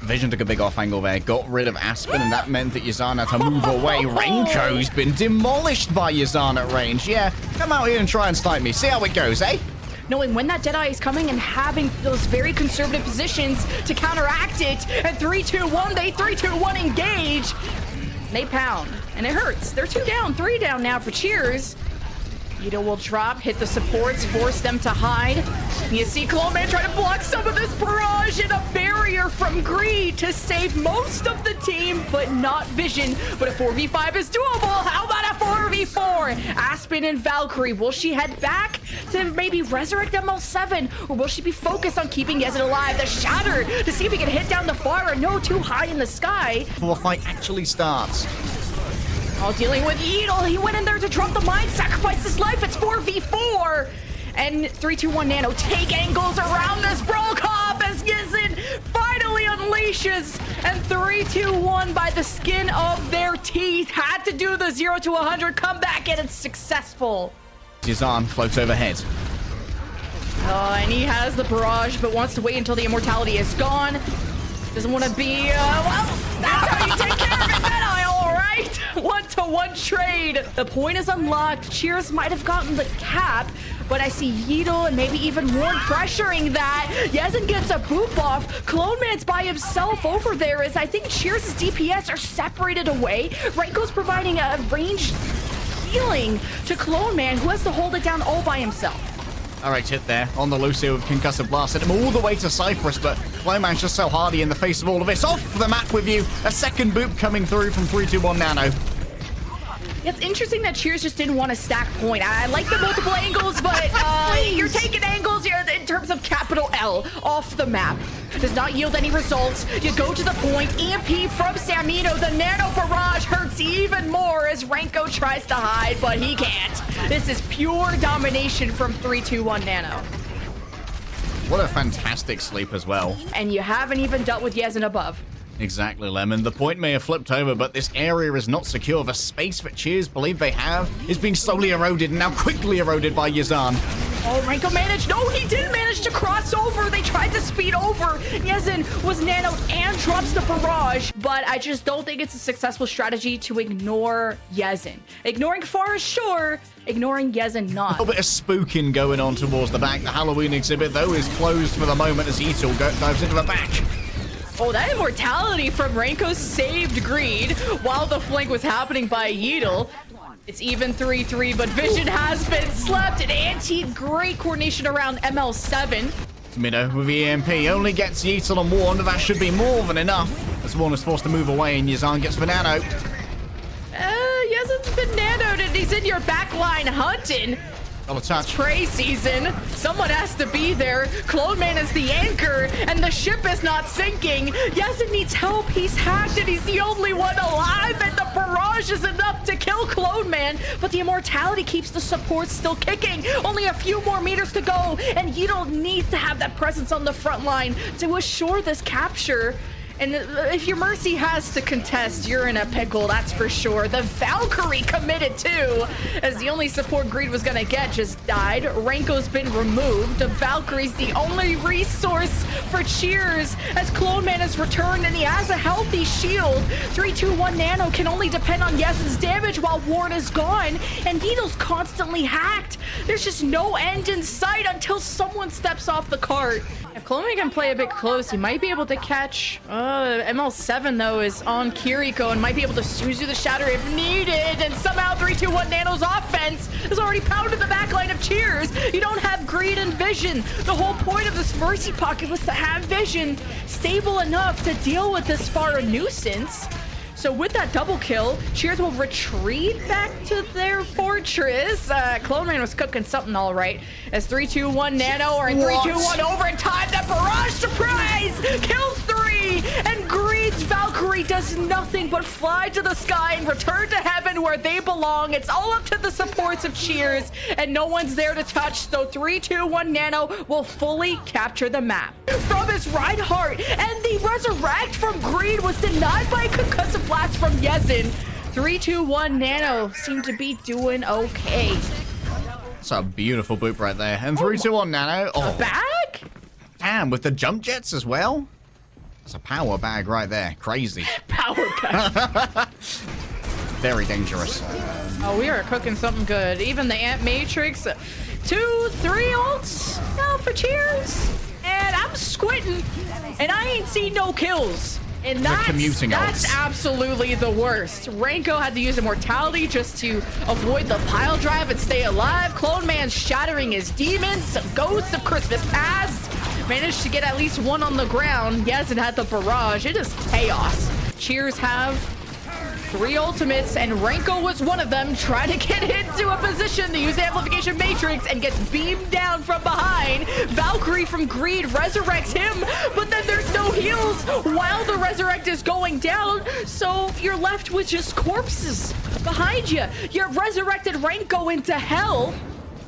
Vision took a big off angle there, got rid of Aspen, and that meant that YZN had to move away. Renko's been demolished by YZN at range. Yeah, come out here and try and snipe me. See how it goes, eh? Knowing when that Deadeye is coming and having those very conservative positions to counteract it. And 3-2-1, they 3-2-1 engage. They pound, and it hurts. They're 2 down, 3 down now for Cheers. Yido will drop, hit the supports, force them to hide. You see Cloneman try to block some of this barrage and a barrier from Greed to save most of the team, but not Vision. But a 4v5 is doable. How about a 4v4? Aspen and Valkyrie, will she head back to maybe resurrect ML7? Or will she be focused on keeping YZN alive? The Shatter to see if he can hit down the fire. No, too high in the sky. Before the fight actually starts. While dealing with Yeatle, he went in there to drop the mine, sacrifice his life. It's 4v4. And 3-2-1 Nano take angles around this Brawl Cop as YZN finally unleashes. And 3-2-1 by the skin of their teeth. Had to do the 0 to 100 comeback, and it's successful. YZN floats overhead. And he has the barrage, but wants to wait until the immortality is gone. Doesn't want to be, well, that's how you take care of it, all right? 1-to-1 trade. The point is unlocked. Cheers might have gotten the cap, but I see Yeatle and maybe even Warren pressuring that. YZN gets a boop off. Cloneman's by himself over there as I think Cheers' DPS are separated away. Renko's providing a ranged healing to Cloneman, who has to hold it down all by himself. Alright, hit there on the loose here with Concussive Blast. Sent him all the way to Cyprus, but Cloneman's just so hardy in the face of all of this. Off the map with you. A second boop coming through from 3-2-1 Nano. It's interesting that Cheers just didn't want to stack point. I like the multiple angles, but you're taking angles here in terms of capital L off the map. Does not yield any results. You go to the point. EMP from Samino. The Nano barrage hurts even more as Renko tries to hide, but he can't. This is pure domination from 3-2-1 Nano. What a fantastic sleep as well. And you haven't even dealt with YZN above. Exactly, Lemon. The point may have flipped over, but this area is not secure. The space that Cheers believe they have is being slowly eroded and now quickly eroded by YZN. Oh, Renko managed. No, he did manage to cross over. They tried to speed over. YZN was nanoed and drops the barrage, but I just don't think it's a successful strategy to ignore YZN. Ignoring Forest, sure. Ignoring YZN, not. A little bit of spooking going on towards the back. The Halloween exhibit, though, is closed for the moment as Yeatle dives into the back. Oh, that immortality from Renko saved Greed while the flank was happening by Yeatle. It's even 3-3, but Vision has been slept. And great coordination around ML7. Mido with the EMP only gets Yeatle and Warren, but that should be more than enough. As Warren is forced to move away and YZN gets the Nano. YZN's been nanoed and he's in your backline hunting. On a touch. Prey season. Someone has to be there. Cloneman is the anchor, and the ship is not sinking. YZN needs help. He's hacked, and he's the only one alive, and the barrage is enough to kill Cloneman. But the immortality keeps the support still kicking. Only a few more meters to go, and Yeatle needs to have that presence on the front line to assure this capture. And if your Mercy has to contest, you're in a pickle, that's for sure. The Valkyrie committed too, as the only support Greed was gonna get just died. Renko's been removed. The Valkyrie's the only resource for Cheers, as Cloneman has returned and he has a healthy shield. 3-2-1 Nano can only depend on YZN's damage while Warren is gone, and Needle's constantly hacked. There's just no end in sight until someone steps off the cart. If Cloneman can play a bit close, he might be able to catch. ML7 though is on Kiriko and might be able to Suzu the Shatter if needed. And somehow 3-2-1 Nano's offense has already pounded the backline of Cheers. You don't have Greed and Vision. The whole point of this Mercy pocket was to have Vision stable enough to deal with this far a nuisance. So with that double kill, Cheers will retreat back to their fortress. Cloneman was cooking something all right. As 3-2-1 Nano or 3-2-1 overtime. That barrage surprise kills 3, and Greed's Valkyrie does nothing but fly to the sky and return to heaven where they belong. It's all up to the supports of Cheers, and no one's there to touch. So 3-2-1 Nano will fully capture the map. From his Reinhardt, and the resurrect from Greed was denied by a concussive blast from YZN. 3-2-1 Nano seem to be doing okay. That's a beautiful boop right there. And 3-2-1 Nano. Oh, back? Damn, with the jump jets as well. That's a power bag right there. Crazy. Power bag. Very dangerous. Oh, we are cooking something good. Even the Ant Matrix. 2, 3 ults now for cheers. And I'm squinting. And I ain't seen no kills. And that's absolutely the worst. Ranko had to use immortality just to avoid the pile drive and stay alive. Clone Man's shattering his demons. Some ghosts of Christmas past. Managed to get at least one on the ground. Yes, it had the barrage. It is chaos. Cheers have 3 ultimates, and Ranko was one of them, trying to get into a position to use the amplification matrix and gets beamed down from behind. Valkyrie from Greed resurrects him, but then there's no heals while the resurrect is going down, so you're left with just corpses behind you. You resurrected Ranko into hell.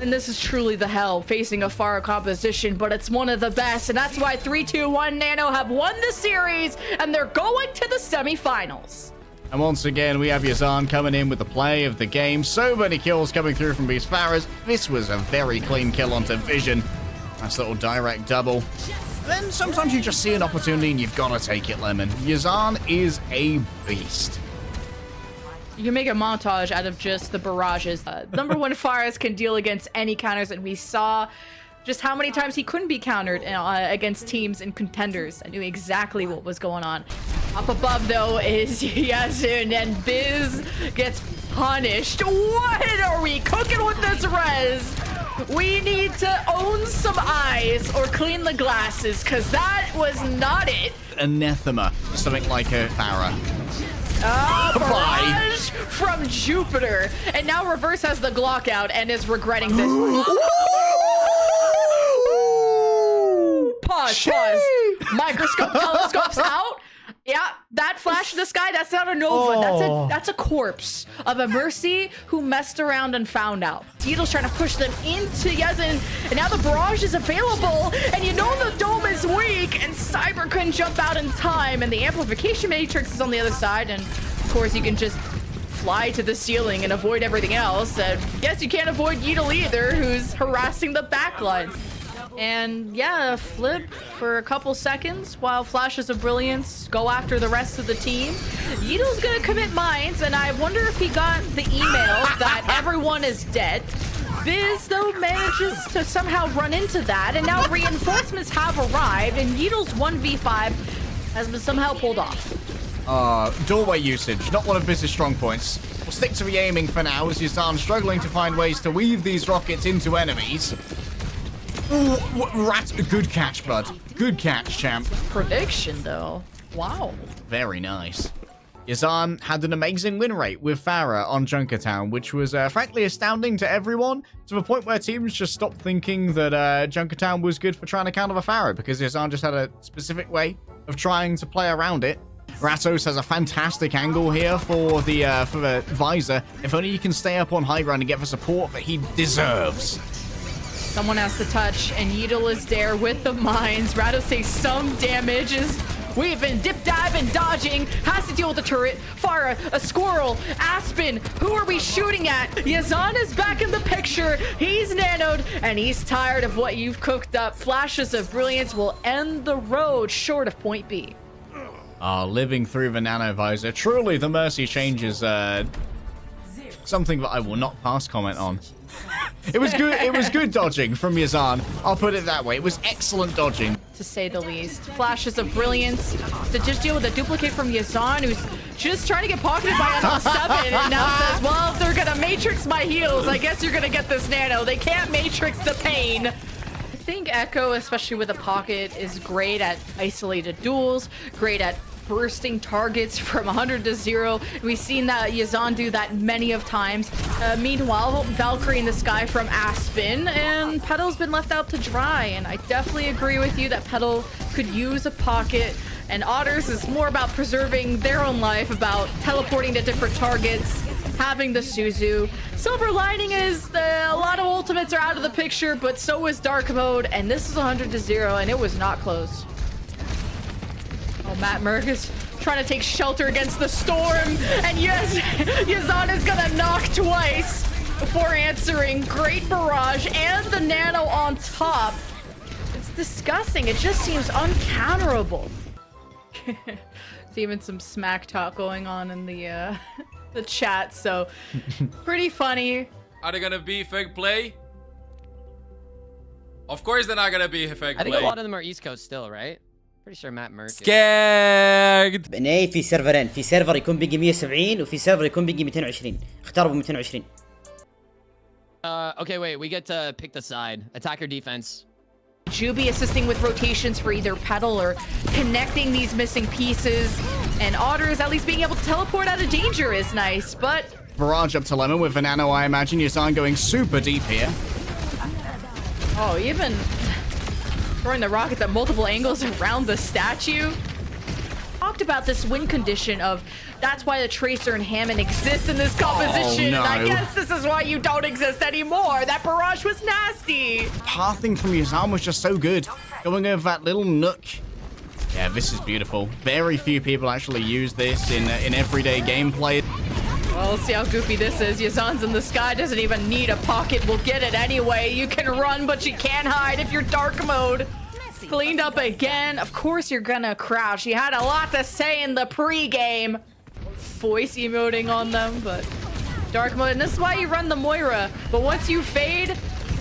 And this is truly the hell facing a Pharah composition, but it's one of the best, and that's why 3-2-1 Nano have won the series, and they're going to the semifinals. And once again, we have YZN coming in with the play of the game. So many kills coming through from these Pharahs. This was a very clean kill onto Vision. Nice little direct double. Then sometimes you just see an opportunity and you've got to take it, Lemon. YZN is a beast. You can make a montage out of just the barrages. Number 1 Pharahs can deal against any counters, and we saw just how many times he couldn't be countered against teams and contenders. I knew exactly what was going on. Up above, though, is YZN, and Biz gets punished. What are we cooking with this res? We need to own some eyes or clean the glasses, because that was not it. Anathema, something like a Pharah. Barrage from Jupiter. And now Reverse has the Glock out and is regretting this. Pause. Microscope telescopes out. Yeah, that flash in the sky, that's not a Nova. That's a corpse of a Mercy who messed around and found out. Tito's trying to push them into YZN, and now the barrage is available, and you know the dome is weak, and Cyber couldn't jump out in time, and the amplification matrix is on the other side, and of course you can just fly to the ceiling and avoid everything else. Yes, you can't avoid Yeetle either, who's harassing the backline. And yeah, flip for a couple seconds while Flashes of Brilliance go after the rest of the team. Yeetle's gonna commit mines, and I wonder if he got the email that everyone is dead. Biz, though, manages to somehow run into that, and now reinforcements have arrived, and Yeetle's 1v5 has been somehow pulled off. Doorway usage, not one of Biz's strong points. We'll stick to the aiming for now, as YZN struggling to find ways to weave these rockets into enemies. Ooh, rat, good catch, bud. Good catch, champ. Prediction, though. Wow. Very nice. YZN had an amazing win rate with Pharah on Junkertown, which was frankly astounding to everyone, to the point where teams just stopped thinking that Junkertown was good for trying to counter the Pharah, because YZN just had a specific way of trying to play around it. Ratos has a fantastic angle here for the visor. If only you can stay up on high ground and get the support that he deserves. Someone has to touch, and Yeetle is there with the mines. Ratos takes some damage, is weaving, dip, dive, and dodging. Has to deal with the turret. Pharah, a squirrel, Aspen. Who are we shooting at? YZN is back in the picture. He's nanoed, and he's tired of what you've cooked up. Flashes of Brilliance will end the road short of point B. Living through the nano visor. Truly, the Mercy change is something that I will not pass comment on. It was good. It was good dodging from YZN. I'll put it that way. It was excellent dodging, to say the least. Flashes of Brilliance to just deal with a duplicate from YZN, who's just trying to get pocketed by an 7, and now says, well, if they're gonna matrix my heals, I guess you're gonna get this nano. They can't matrix the pain. I think Echo, especially with a pocket, is great at isolated duels, great at bursting targets from 100 to 0. We've seen that YZN do that many of times. Meanwhile, Valkyrie in the sky from Aspen, and Petal's been left out to dry, and I definitely agree with you that Petal could use a pocket, and Otters is more about preserving their own life, about teleporting to different targets, having the Suzu. Silver lining is a lot of ultimates are out of the picture, but so is Dark Mode, and this is 100 to 0, and it was not close. Oh, Matt Merck is trying to take shelter against the storm, and yes, YZN is gonna knock twice before answering. Great barrage and the nano on top. It's disgusting. It just seems uncounterable. There's even some smack talk going on in the the chat, so pretty funny. Are they gonna be fake play? Of course they're not gonna be fake play. I think a lot of them are East Coast still, right? Pretty sure Matt Merck. Scared. بناي في سيرفرين، في سيرفر يكون بيجي 170 وفي سيرفر يكون بيجي 220. اختاروا ب 220. Okay, wait. We get to pick the side. Attack or defense. Juby assisting with rotations for either Petal or connecting these missing pieces. And Otters at least being able to teleport out of danger is nice, but... Barrage up to Lemon with Venano, I imagine. YZN going super deep here. Oh, even throwing the rockets at multiple angles around the statue. Talked about this win condition of that's why the Tracer and Hammond exist in this composition. Oh, no. And I guess this is why you don't exist anymore. That barrage was nasty. Pathing from YZN was just so good. Going over that little nook. Yeah, this is beautiful. Very few people actually use this in everyday gameplay. Well, let's see how goofy this is. YZN's in the sky, doesn't even need a pocket. We'll get it anyway. You can run, but you can't hide if you're dark mode. Cleaned up again. Of course you're gonna crouch. He had a lot to say in the pre-game. Voice emoting on them, but dark mode. And this is why you run the Moira. But once you fade,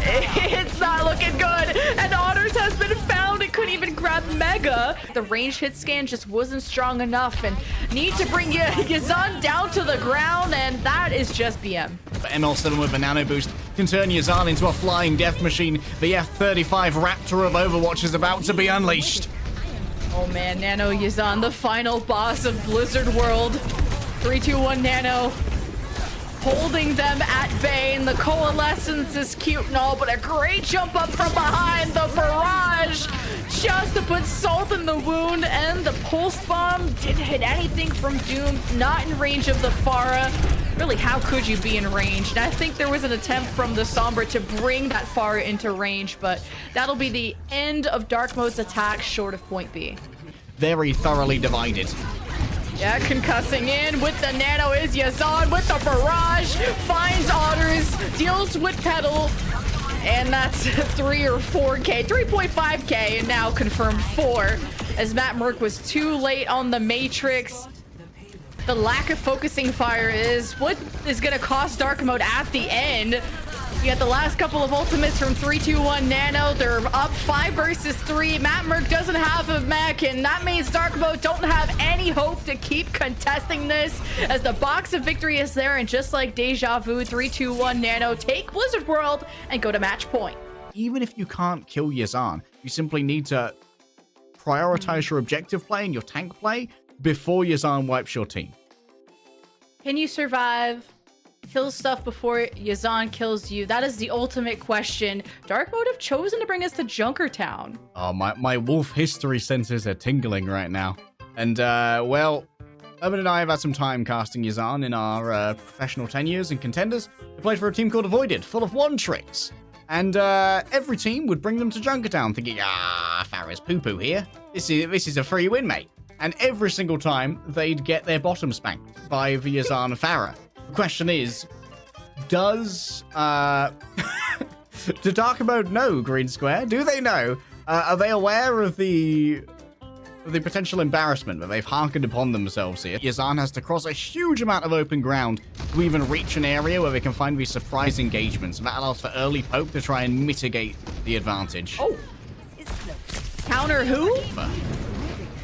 it's not looking good. And Otters has been found. It couldn't even grab Mega. The range hit scan just wasn't strong enough and need to bring YZN down to the ground. And that is just BM. But ML7 with a nano boost can turn YZN into a flying death machine. The F-35 Raptor of Overwatch is about to be unleashed. Oh man, Nano YZN, the final boss of Blizzard World. 3, 2, 1 Nano. Holding them at bay, and the coalescence is cute and all, but a great jump up from behind. The barrage just to put salt in the wound, and the pulse bomb didn't hit anything from Doom. Not in range of the Pharah. Really, how could you be in range? And I think there was an attempt from the Sombra to bring that Pharah into range, but that'll be the end of Dark Mode's attack short of point B. Very thoroughly divided. Yeah, concussing in with the Nano is YZN with the barrage, finds Otters, deals with Petal, and that's 3 or 4k, 3.5k, and now confirmed 4, as Matt Merck was too late on the Matrix. The lack of focusing fire is what is going to cost Dark Mode at the end. You got the last couple of ultimates from 3, 2, 1 Nano. They're up 5 versus 3. Matt Merck doesn't have a mech, and that means Dark Mode don't have any hope to keep contesting this, as the box of victory is there, and just like Deja Vu, 3, 2, 1 Nano take Blizzard World and go to match point. Even if you can't kill YZN, you simply need to prioritize your objective play and your tank play before YZN wipes your team. Can you survive? Kill stuff before YZN kills you? That is the ultimate question. Dark Mode have chosen to bring us to Junkertown. Oh, my wolf history senses are tingling right now. And, well, Urban and I have had some time casting YZN in our professional tenures and contenders. We played for a team called Avoided, full of one tricks. And every team would bring them to Junkertown thinking, Farah's poo-poo here. This is a free win, mate. And every single time, they'd get their bottom spanked by the YZN Farah. The question is, does do Dark Mode know Green Square? Do they know? Are they aware of the potential embarrassment that they've hearkened upon themselves here? YZN has to cross a huge amount of open ground to even reach an area where they can find these surprise engagements, and that allows for early poke to try and mitigate the advantage. Oh, counter who?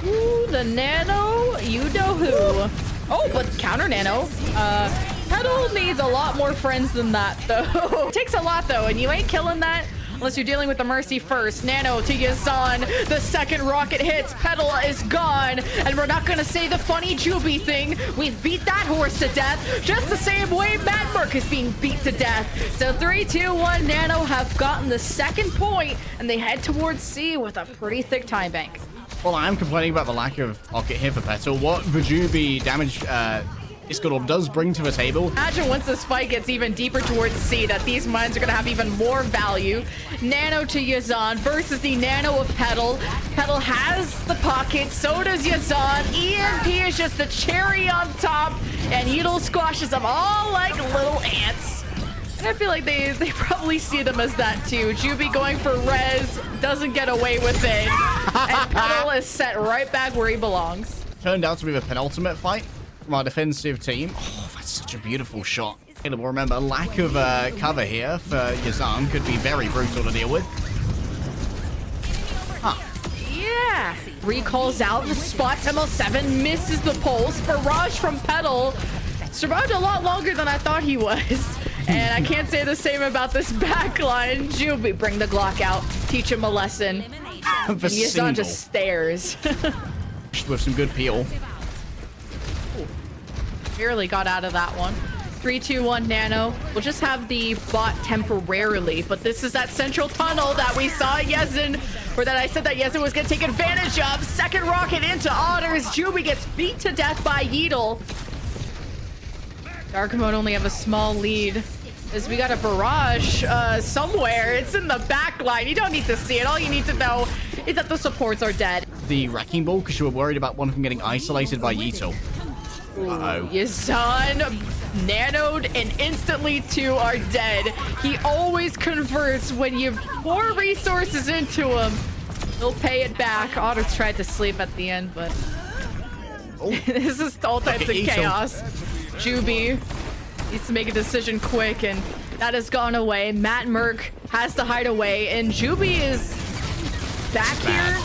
Ooh, the Nano, you know who. Oh, but counter Nano. Petal needs a lot more friends than that, though. It takes a lot, though, and you ain't killing that unless you're dealing with the Mercy first. Nano to YZN. The second rocket hits. Petal is gone. And we're not going to say the funny Juby thing. We've beat that horse to death just the same way Matt Merck is being beat to death. So 3, 2, 1 Nano have gotten the second point, and they head towards C with a pretty thick time bank. Well, I am complaining about the lack of pocket here for Petal. What the Juby damage Discord Orb does bring to the table. Imagine once this fight gets even deeper towards C that these mines are going to have even more value. Nano to YZN versus the Nano of Petal. Petal has the pocket, so does YZN. EMP is just the cherry on top, and Yeetle squashes them all like little ants. I feel like they probably see them as that too. Juby going for res, doesn't get away with it. And Petal is set right back where he belongs. Turned out to be the penultimate fight from our defensive team. Oh, that's such a beautiful shot. We'll remember, lack of cover here for YZN could be very brutal to deal with. Huh. Yeah. Recalls out the spots. ML7 misses the pulse. Barrage from Petal. Survived a lot longer than I thought he was. And I can't say the same about this backline. Juby, bring the Glock out. Teach him a lesson. And YZN just stares. With some good peel. Ooh. Barely got out of that one. 3, 2, 1 nano. We'll just have the bot temporarily, but this is that central tunnel that we saw YZN, or that I said that YZN was going to take advantage of. Second rocket into Otters. Juby gets beat to death by Yeetle. Dark Mode only have a small lead as we got a barrage somewhere. It's in the back line. You don't need to see it. All you need to know is that the supports are dead. The wrecking ball because you were worried about one of them getting isolated by Yeetle. Uh-oh. YZN nanoed and instantly two are dead. He always converts when you pour resources into him. He'll pay it back. Otters tried to sleep at the end, but this is all types of chaos. Juby needs to make a decision quick, and that has gone away. Matt Merc has to hide away, and Juby is back here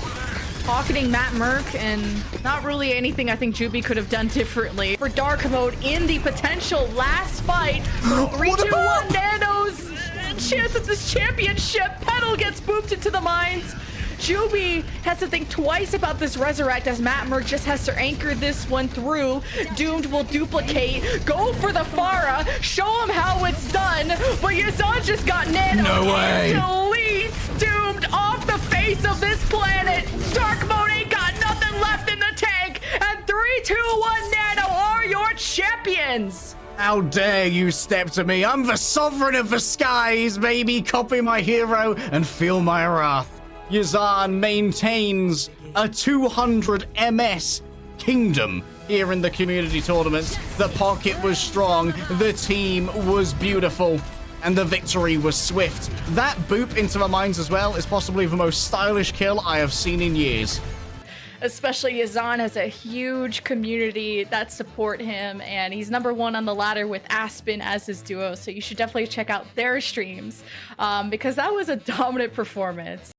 pocketing Matt Merc, and not really anything I think Juby could have done differently. For Dark Mode in the potential last fight, 3, 2, 1 nanos, chance at this championship. Petal gets booped into the mines. Juby has to think twice about this resurrect as Matt Merc just has to anchor this one through. Doomed will duplicate, go for the Pharah, show him how it's done, but YZN just got nano. No way. Deletes Doomed off the face of this planet. Dark Mode ain't got nothing left in the tank, and 3, 2, 1 nano are your champions. How dare you step to me? I'm the sovereign of the skies, baby. Copy my hero and feel my wrath. YZN maintains a 200 MS kingdom here in the community tournaments. The pocket was strong, the team was beautiful, and the victory was swift. That boop into the mines as well is possibly the most stylish kill I have seen in years. Especially YZN has a huge community that support him, and he's #1 on the ladder with Aspen as his duo, so you should definitely check out their streams because that was a dominant performance.